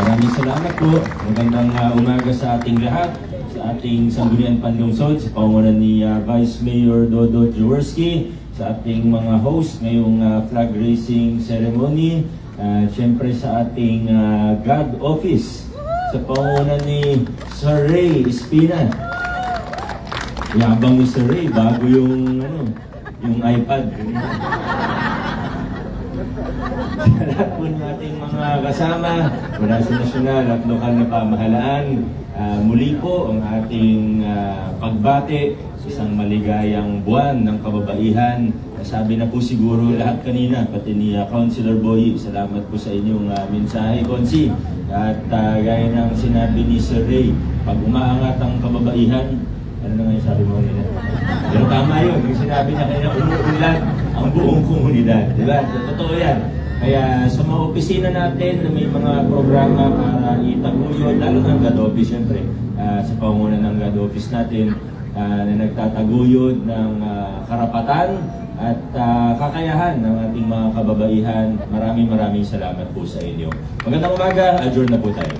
Maraming salamat po. Magandang umaga sa ating lahat, sa ating Sangguniang Panlungsod, sa pangunan ni Vice Mayor Dodo Jaworski, sa ating mga host ngayong flag raising ceremony, siyempre sa ating God Office, sa pangunan ni Sir Ray Espina. Yabang ni Sir Ray, bago yung iPad. Sa lahat po ng ating mga kasama mula sa nasyonal at lokal na pamahalaan, muli po ang ating pagbati sa isang maligayang buwan ng kababaihan. Sabi na po siguro lahat kanina, pati ni Councilor Boy, salamat po sa inyong mensahe, Konsi. At gaya ng sinabi ni Sir Ray, pag umaangat ang kababaihan, ano na nga yung sabi mo nila? Pero tama yun, yung sinabi niya kanina, umuulan ang buong komunidad. Diba? Totoo yan. Kaya sa mga opisina natin na may mga programa para itaguyod, lalo ng God Office siyempre, sa pangunan ng God Office natin, na nagtataguyod ng karapatan at kakayahan ng ating mga kababaihan. Maraming salamat po sa inyo. Magandang umaga, adjourn na po tayo.